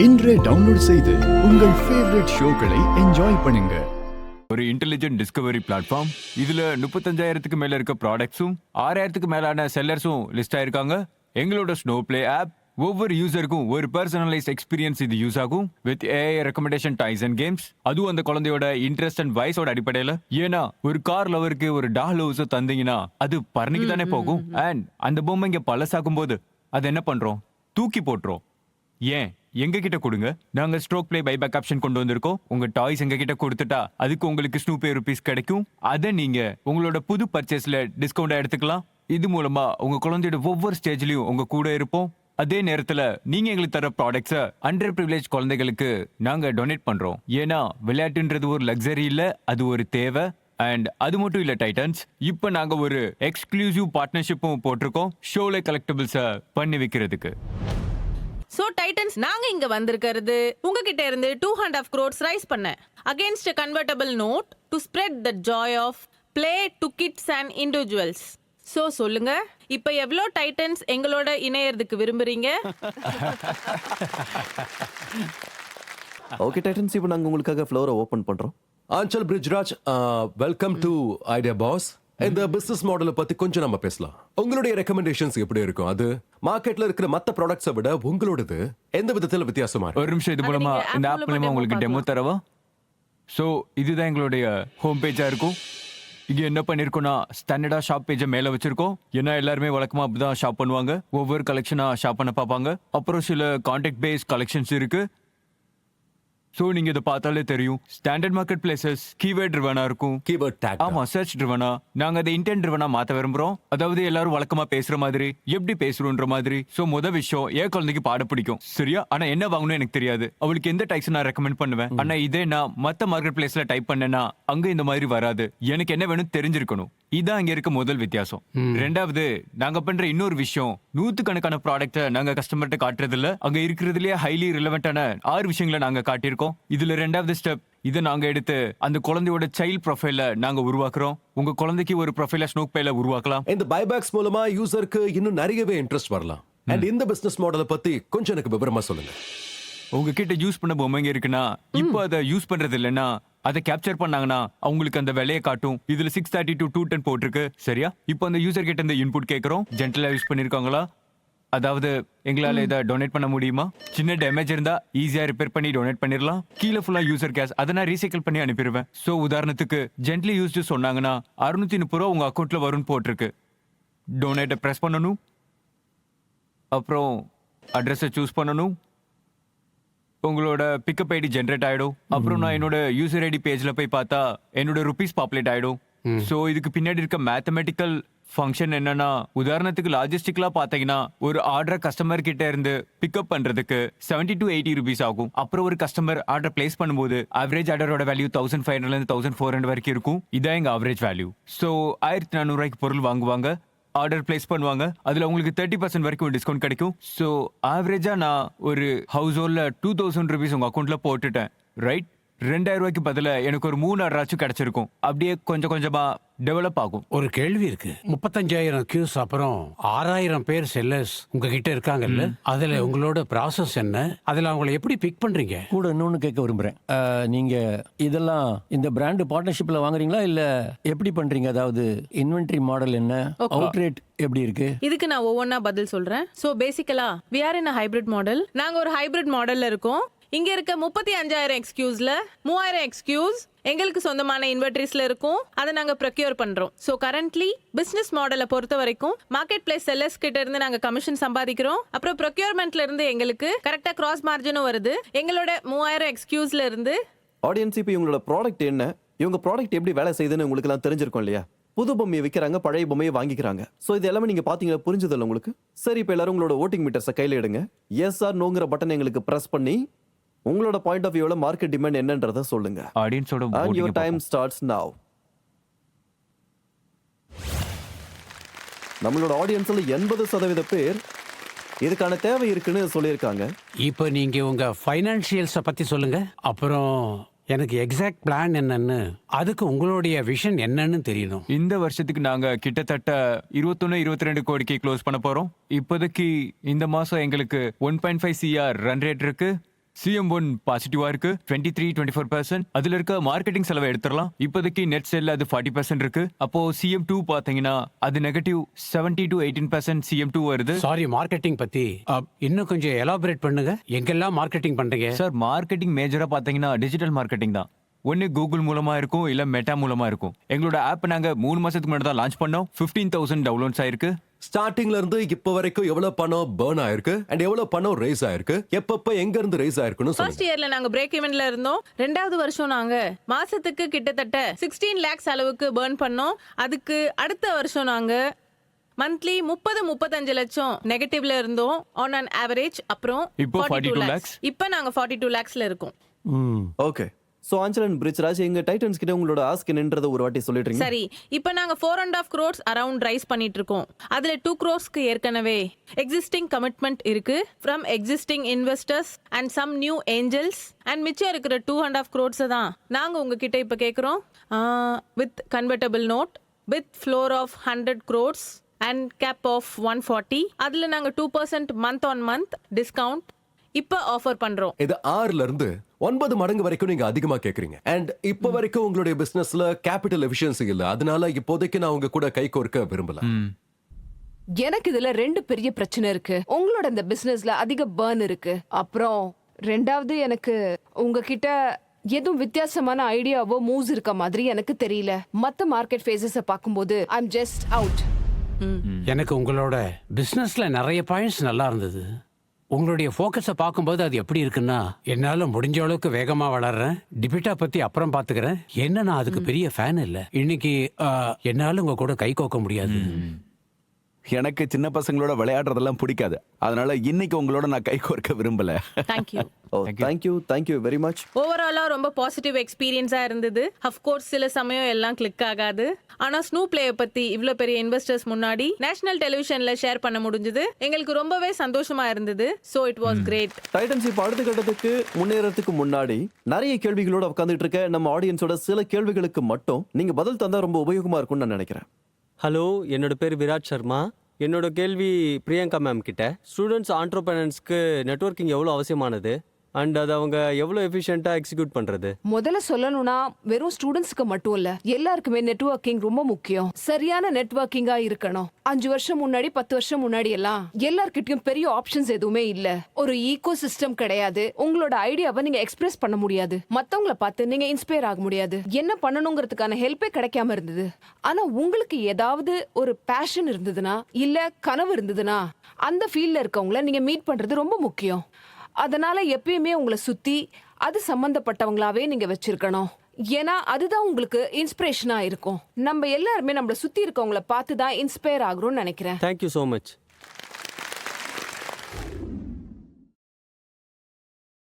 இன்றே டவுன்லோட் செய்து உங்கள் ஃபேவரட் ஷோக்களை என்ஜாய் பண்ணுங்க. ஒரு இன்டெலிஜென்ட் டிஸ்கவரி பிளாட்ஃபார்ம். இதுல 35,000க்கு மேல இருக்க ப்ராடக்ட்ஸும் 6,000க்கு மேலான செல்லர்ஸும் லிஸ்ட் ஆயிருக்காங்க. எங்களோட ஸ்னோ பிளே ஆப் ஒவ்வொரு யூசருக்கும் ஒரு பர்சனலைஸ் எக்ஸ்பீரியன்ஸ் இது யூஸ் ஆகும். With AI recommendation toys and games. அதுவும் அந்த குழந்தையோட இன்ட்ரெஸ்ட் அண்ட் வயசோட அடிப்படையில. ஏன்னா ஒரு கார் லவருக்கு ஒரு டால் ஹவுஸ் தந்தீங்கன்னா அது பர்னிக்கு தானே போகும். அண்ட் அந்த பொம்மை இங்க பழசாக்கும் போது அது என்ன பண்றோம்? தூக்கி போட்டுரும். ஏன் எங்க கிட்ட கொடுங்க. நாங்க ஸ்ட்ரோக் பிளே பைபேக் ஆப்ஷன் கொண்டு வந்திருக்கோம். உங்க டாய்ஸ் எங்க கிட்ட கொடுத்துட்டா அதுக்கு உங்களுக்கு ஸ்னூபே ரூபீஸ் கிடைக்கும். அதை நீங்க உங்களோட புது பர்ச்சேஸ்ல டிஸ்கவுண்டா எடுத்துக்கலாம். இது மூலமா உங்க குழந்தையோட ஒவ்வொரு ஸ்டேஜ்லயும் உங்க கூட இருப்போம். அதே நேரத்துல நீங்க எங்களுக்கு தர ப்ராடக்ட்ஸை அண்டர் பிரிவிலேஜ் குழந்தைகளுக்கு நாங்க டொனேட் பண்றோம். ஏன்னா விளையாட்டுன்றது ஒரு லக்ஸரி இல்ல, அது ஒரு தேவை. அண்ட் அது மட்டும் இல்ல டைட்டன்ஸ், இப்ப நாங்க ஒரு எக்ஸ்க்ளூசிவ் பார்ட்னர்ஷிப்பும் போட்டிருக்கோம் ஷோல கலெக்டபிள்ஸை பண்ணி வைக்கிறதுக்கு. சோ டைட்டன்ஸ், நாங்க இங்க வந்திருக்கிறது உங்ககிட்ட இருந்து 2.5 crores ரைஸ் பண்ண against convertible note to spread the joy of play to kids and individuals. So சொல்லுங்க, இப்ப எவ்வளோ டைட்டன்ஸ் எங்களோட இணையறதுக்கு விரும்புறீங்க? ஓகே டைட்டன்ஸ், இப்போ நாங்கள் உங்களுக்காக ஃப்ளோரை ஓப்பன் பண்ணுறோம். Anchal Brijraj, welcome to idea boss. இந்த பிசினஸ் மாடலை பத்தி கொஞ்சம் நம்ம பேசலாம். உங்களுடைய ரெக்கமெண்டேஷன்ஸ் எப்படி இருக்கும்? அது மார்க்கெட்ல இருக்கிற மத்த ப்ராடக்ட்ஸை விட உங்களோடது எந்த விதத்துல வித்தியாசமா இருக்கு? ஒரு நிமிஷம், இது மூலமா இந்த ஆப் மூலமா உங்களுக்கு டெமோ தரவா? ஸோ இதுதான் எங்களுடைய ஹோம் பேஜா இருக்கும். இங்க என்ன பண்ணிருக்கோம்னா, ஸ்டாண்டர்டா ஷாப் பேஜை மேல வச்சிருக்கோம். ஏன்னா எல்லாருமே வழக்கமா அப்படிதான் ஷாப் பண்ணுவாங்க. ஒவ்வொரு கலெக்ஷனா ஷாப் பண்ண பார்ப்பாங்க. அப்புறம் சில கான்டாக்ட் பேஸ் கலெக்ஷன்ஸ் இருக்கு. சோ நீங்க இதை பார்த்தாலே தெரியும், ஸ்டாண்டர்ட் மார்க்கெட் பிளேசஸ் கீவேர்ட் ட்ரிவனா இருக்கும். Keyword take. ஆமா, சர்ச் ட்ரிவனா. நாங்க அதை இன்டென்ட் ட்ரிவனா மாத்த விரும்புறோம். அதாவது எல்லாரும் வழக்கமா பேசுற மாதிரி, எப்படி பேசுறோன்ற மாதிரி. சோ முத விஷயம், என் குழந்தைக்கு பாட பிடிக்கும் சரியா, ஆனா என்ன வாங்கணும் எனக்கு தெரியாது. அவளுக்கு எந்த டைப்ஸ் நான் ரெக்கமெண்ட் பண்ணுவேன். ஆனா இதே நான் மத்த மார்க்கெட் பிளேஸ்ல டைப் பண்ணேன்னா அங்க இந்த மாதிரி வராது. எனக்கு என்ன வேணும் தெரிஞ்சிருக்கணும். இதான் இங்க இருக்க முதல் வித்தியாசம். ரெண்டாவது, நாங்க பண்ற இன்னொரு விஷயம், நூத்துக்கணக்கான ப்ராடக்ட்டை நாங்க கஸ்டமர்கிட்ட காட்டுறது இல்ல. அங்க இருக்கிறதுலயே ஹைலி ரிலவெண்டான 6 விஷயங்களை நாங்க காட்டியிருக்கோம். இதுல ரெண்டாவது ஸ்டெப், இதை நாங்க எடுத்து அந்த குழந்தையோட சைல்ட் ப்ரொஃபைல நாங்க உருவாக்குறோம். உங்க குழந்தைக்கு ஒரு ப்ரொஃபைல ஸ்னோக் பேல உருவாக்கலாம். இந்த பைபேக்ஸ் மூலமா யூசருக்கு இன்னும் நிறையவே இன்ட்ரெஸ்ட் வரலாம். அண்ட் இந்த பிசினஸ் மாடலை பத்தி கொஞ்சம் எனக்கு விவரமா சொல்லுங்க. உங்ககிட்ட யூஸ் பண்ண பொம்மைங்க இருக்குன்னா, இப்போ அதை யூஸ் பண்றது இல்லைன்னா அதை கேப்சர் பண்ணாங்கன்னா அவங்களுக்கு அந்த விலையை காட்டும். இதுல 630 to 210 போட்டிருக்கு சரியா. இப்போ அந்த யூசர் கிட்ட இந்த இன்புட் கேட்கறோம், ஜென்டலா யூஸ் பண்ணிருக்காங்களா, அதாவது எங்களால இதை டொனேட் பண்ண முடியுமா. சின்ன டேமேஜ் இருந்தா ஈஸியா ரிப்பேர் பண்ணி டொனேட் பண்ணிடலாம். கீழே ஃபுல்லா யூசர் கேஷ், அதை நான் ரீசைக்கிள் பண்ணி அனுப்பிடுவேன். சோ உதாரணத்துக்கு ஜென்ட்லி யூஸ்டு சொன்னாங்கன்னா 630 ரூபா உங்க அக்கௌண்ட்ல வரும்னு போட்டிருக்கு. டொனேட்டை பிரஸ் பண்ணணும், அப்புறம் அட்ரஸை சூஸ் பண்ணணும். உங்களோட பிக்கப் ஐடி ஜென்ரேட் ஆயிடும். அப்புறம் நான் என்னோட யூசர் ஐடி பேஜ்ல போய் பார்த்தா என்னோட ருபீஸ் பாப்புலேட் ஆயிடும். சோ இதுக்கு பின்னாடி இருக்க மேத்தமெட்டிக்கல் ஃபங்க்ஷன் என்னன்னா, உதாரணத்துக்கு லாஜிஸ்டிக்லாம் பாத்தீங்கன்னா ஒரு ஆர்டர் கஸ்டமர் கிட்ட இருந்து பிக்கப் பண்றதுக்கு 70 to 80 ரூபீஸ் ஆகும். அப்புறம் ஒரு கஸ்டமர் ஆர்டர் பிளேஸ் பண்ணும்போது ஆவரேஜ் ஆர்டரோட வேல்யூ 1500 இருந்து 1400 வரைக்கும் இருக்கும். இதான் எங்க ஆவரேஜ் வேல்யூ. சோ 1400 ரூபாய்க்கு பொருள் வாங்குவாங்க, ஆர்டர் பிளேஸ் பண்ணுவாங்க. அதுல உங்களுக்கு 30% வரைக்கும் டிஸ்கவுண்ட் கிடைக்கும். சோ ஆவரேஜா நான் ஒரு ஹவுஸ் ஹோல்ட்ல 2000 ரூபீஸ் உங்க அக்கௌண்ட்ல போட்டுட்டேன் ரைட். 2000 ரூபாய்க்கு பதிலா எனக்கு ஒரு 3 ஆர்டராச்சும் கிடைச்சிருக்கும். அப்படியே கொஞ்சம் கொஞ்சமா டெவலப் ஆகும். ஒரு கேள்வி இருக்கு. 35,000 கியூஸ் அப்புறம் 6,000 பேர் செல்லர்ஸ் உங்ககிட்ட இருக்காங்கல்ல, அதுல உங்களோட ப்ராசஸ் என்ன? அதுல அவங்களை எப்படி பிக் பண்றீங்க? கூட இன்னொன்று கேட்க விரும்புகிறேன். நீங்கள் இதெல்லாம் இந்த பிராண்டு பார்ட்னர்ஷிப்பில் வாங்குறீங்களா இல்லை எப்படி பண்ணுறீங்க? அதாவது இன்வென்ட்ரி மாடல் என்ன, அவுட் ரேட் எப்படி இருக்கு? இதுக்கு நான் ஒவ்வொன்றா பதில் சொல்றேன். சோ பேசிக்கலா we are in a hybrid model. நாங்க ஒரு ஹைபிரிட் மாடல்ல இருக்கோம். இங்க இருக்க 35,000 எக்ஸ்கியூஸ்ல 3,000 எக்ஸ்கியூஸ் எங்களுக்கு சொந்தமான இன்வெர்டரிஸ்ல இருக்கும். அதை நாங்க ப்ரொக்யூர் பண்றோம். சோ கரண்ட்லி பிசினஸ் மாடலை பொறுத்த வரைக்கும் மார்க்கெட் பிளேஸ் செல்லர்ஸ் கிட்ட இருந்து நாங்க கமிஷன் சம்பாதிக்கிறோம். அப்புறம் ப்ரொக்யூர்மெண்ட்ல இருந்து எங்களுக்கு கரெக்டா கிராஸ் மார்ஜினும் வருது. எங்களோட 3,000 எக்ஸ்கியூஸ்ல இருந்து ஆடியன்ஸ், இப்போ இவங்களோட ப்ராடக்ட் என்ன, இவங்க ப்ராடக்ட் எப்படி வேலை செய்யுதுன்னு உங்களுக்கு எல்லாம் தெரிஞ்சிருக்கும் இல்லையா? புது பொம்மையை விற்கிறாங்க, பழைய பொம்மையை வாங்கிக்கிறாங்க. ஸோ இது எல்லாமே நீங்க பாத்தீங்கன்னா புரிஞ்சதில்ல உங்களுக்கு. சரி, இப்போ எல்லாரும் உங்களோட ஓட்டிங் மீட்டர்ஸை கையில் எடுங்க. எஸ் ஆர் நோங்கிற பட்டன் எங்களுக்கு பிரஸ் பண்ணி உங்களோட பாயிண்ட் ஆஃப் வியூல மார்க்கெட் டிமாண்ட் என்னன்றதை சொல்லுங்க. ஆடியன்ஸோட And your time starts now. நம்மளோட ஆடியன்ஸ்ல 80% பேர் இதுக்கான தேவை இருக்குன்னு சொல்லியிருக்காங்க. இப்போ நீங்க உங்க ஃபைனான்சியல்ஸை பத்தி சொல்லுங்க. அப்புறம் எனக்கு எக்ஸாக்ட் பிளான் என்னன்னு, அதுக்கு உங்களுடைய விஷன் என்னன்னு தெரியணும். இந்த வருஷத்துக்கு நாங்க கிட்டத்தட்ட 21-22 கோடிக்கு க்ளோஸ் பண்ண போறோம். இப்போதைக்கு இந்த மாசம் எங்களுக்கு 1.5 CR ரன் ரேட் இருக்கு. CM1 பாசிட்டிவா இருக்கு 23-24%. அதுல இருக்க மார்க்கெட்டிங் செலவை எடுத்துடலாம். இப்போதைக்கு நெட் செல்ல அது 40% இருக்கு. அப்போ CM2 பாத்தீங்கன்னா அது நெகட்டிவ் 70-18% CM2 வருது. சாரி, மார்க்கெட்டிங் பத்தி இன்னும் கொஞ்சம் எலாபரேட் பண்ணுங்க. எங்கெல்லாம் மார்க்கெட்டிங் பண்றீங்க? சார் மார்க்கெட்டிங் மேஜரா பாத்தீங்கன்னா டிஜிட்டல் மார்க்கெட்டிங் தான். ஒன்னு கூகுள் மூலமா இருக்கும் இல்ல மெட்டா மூலமா இருக்கும். எங்களோட ஆப் நாங்க 3 மாசத்துக்கு முன்னாடி தான் லான்ச் பண்ணோம். 15,000 டவுன்லோட்ஸ் ஆயிருக்கு. ஸ்டார்டிங்ல இருந்து இப்ப வரைக்கும் எவ்வளவு பணம் பர்ன் ஆயிருக்கு அண்ட் எவ்வளவு பணம் ரைஸ் ஆயிருக்கு, எப்பப்ப எங்க இருந்து ரைஸ் ஆயிருக்குன்னு ஃபர்ஸ்ட் சொல்லுங்க. இயர்ல நாங்க பிரேக் ஈவன்ல இருந்தோம். ரெண்டாவது வருஷம் நாங்க மாசத்துக்கு கிட்டத்தட்ட 16 lakhs அளவுக்கு பர்ன் பண்ணோம். அதுக்கு அடுத்த வருஷம் நாங்க மந்த்லி 30-35 லட்சம் நெகட்டிவ்ல இருந்தோம் ஆன் அன் ஆவரேஜ். அப்புறம் இப்போ 42 lakhs. இப்போ நாங்க 42 lakhsல இருக்கோம். ஓகே. சோ ஆஞ்சலன் பிரிட்ஜ்ராஜ், எங்க டைட்டன்ஸ் கிட்ட உங்களோட ஆஸ்க் என்னன்றதை ஒரு வாட்டி சொல்லிடுறீங்க? சரி, இப்போ நாங்க 4.5 crores அரவுண்ட் ரைஸ் பண்ணிட்டு இருக்கோம். அதுல 2 crores ஏற்கனவே எக்ஸிஸ்டிங் கமிட்மெண்ட் இருக்கு from existing investors and some new angels. And மிச்சம் இருக்கிற 2.5 crores தான் நாங்க உங்ககிட்ட இப்ப கேக்குறோம். With convertible note with floor of 100 crores and cap of 140. அதுல நாங்க 2% மந்த் ஆன் மந்த் டிஸ்கவுண்ட் இப்ப ஆஃபர் பண்றோம். இது 6ல இருந்து 9 மடங்கு வரைக்கும் நீங்க அதிகமா கேக்குறீங்க. அண்ட் இப்ப வரைக்கும் உங்களுடைய பிசினஸ்ல கேபிட்டல் எஃபிஷியன்சி இல்ல. அதனால இப்போதைக்கு நான் உங்க கூட கை கோர்க்க விரும்பல. எனக்கு இதுல 2 பெரிய பிரச்சனை இருக்கு. உங்களோட இந்த பிசினஸ்ல அதிக பர்ன் இருக்கு. அப்புறம் ரெண்டாவது, எனக்கு உங்ககிட்ட எதுவும் வித்தியாசமான ஐடியாவோ மூவ்ஸ் இருக்க மாதிரி எனக்கு தெரியல. மத்த மார்க்கெட் ஃபேஸஸ பாக்கும்போது ஐ அம் ஜஸ்ட் அவுட். எனக்கு உங்களோட பிசினஸ்ல நிறைய பாயிண்ட்ஸ் நல்லா இருந்தது. உங்களுடைய ஃபோக்கஸை பார்க்கும்போது அது எப்படி இருக்குன்னா, என்னால முடிஞ்ச அளவுக்கு வேகமா வளர்றேன். டிபிட்டா பத்தி அப்புறம் பாத்துக்கிறேன். என்ன, நான் அதுக்கு பெரிய ஃபேன் இல்ல. இன்னைக்கு என்னால உங்க கூட கை கோக்க முடியாது. எனக்கு சின்ன பசங்களோட விளையாடுறதெல்லாம் பிடிக்காது. அதனால இன்னைக்கு உங்களோட நான் கை கோர்க்க விரும்பல. Thank you. Oh, thank you very much. ஓவராலா ரொம்ப பாசிட்டிவ் எக்ஸ்பீரியன்ஸா இருந்தது. அஃப்கோர்ஸ் சில சமயம் எல்லாம் கிளிக் ஆகாது. ஆனா ஸ்னூ பிளேயை பத்தி இவ்ளோ பெரிய இன்வெஸ்டர்ஸ் முன்னாடி நேஷனல் டெலிவிஷன்ல ஷேர் பண்ண முடிஞ்சது. எங்களுக்கு ரொம்பவே சந்தோஷமா இருந்தது. So it was great. Titans இப்ப அடுத்த கட்டத்துக்கு முன்னேறதுக்கு முன்னாடி நிறைய கேள்விகளோட உட்கார்ந்துட்டு இருக்க நம்ம ஆடியன்ஸோட சில கேள்விகளுக்கு மட்டும் நீங்க பதில் தந்தா ரொம்ப உபயோகமா இருக்கும்னு நான் நினைக்கிறேன். ஹலோ, என்னோட பேர் விராட் சர்மா. என்னோட கேள்வி பிரியங்கா மேம் கிட்ட. ஸ்டூடெண்ட்ஸ் ஆண்டர்பிரனர்ஸ்க்கு நெட்வொர்க்கிங் எவ்வளோ அவசியமானது அண்ட் அது அவங்க எவ்வளோ எஃபிஷியண்டாக எக்ஸிக்யூட் பண்ணுறது? முதல்ல சொல்லணும்னா வெறும் ஸ்டூடெண்ட்ஸ்க்கு மட்டும் இல்ல, எல்லாருக்குமே நெட்வொர்க்கிங் ரொம்ப முக்கியம். சரியான நெட்வொர்க்கிங்கா இருக்கணும். 5 வருஷம் முன்னாடி 10 வருஷம் முன்னாடி எல்லாம் எல்லார்கிட்டயும் பெரிய ஆப்ஷன்ஸ் எதுவுமே இல்ல. ஒரு ஈகோ சிஸ்டம் கிடையாது. உங்களோட ஐடியாவை நீங்க எக்ஸ்பிரஸ் பண்ண முடியாது. மத்தவங்கள பார்த்து நீங்க இன்ஸ்பயர் ஆக முடியாது. என்ன பண்ணணுங்கிறதுக்கான ஹெல்ப்பே கிடைக்காம இருந்தது. ஆனா உங்களுக்கு ஏதாவது ஒரு பேஷன் இருந்ததுன்னா, இல்ல கனவு இருந்ததுன்னா, அந்த ஃபீல்ட்ல இருக்கவங்கள நீங்க மீட் பண்றது ரொம்ப முக்கியம். அதனால எப்பயுமே உங்களை சுத்தி அது சம்பந்தப்பட்டவங்களாவே நீங்க வச்சிருக்கணும். ஏன்னா அதுதான் உங்களுக்கு இன்ஸ்பிரேஷனா இருக்கும். நம்ம எல்லாருமே நம்மள சுத்தி இருக்கவங்கள பார்த்து தான் இன்ஸ்பயர் ஆகுறோம்னு நினைக்கிறேன். Thank you so much.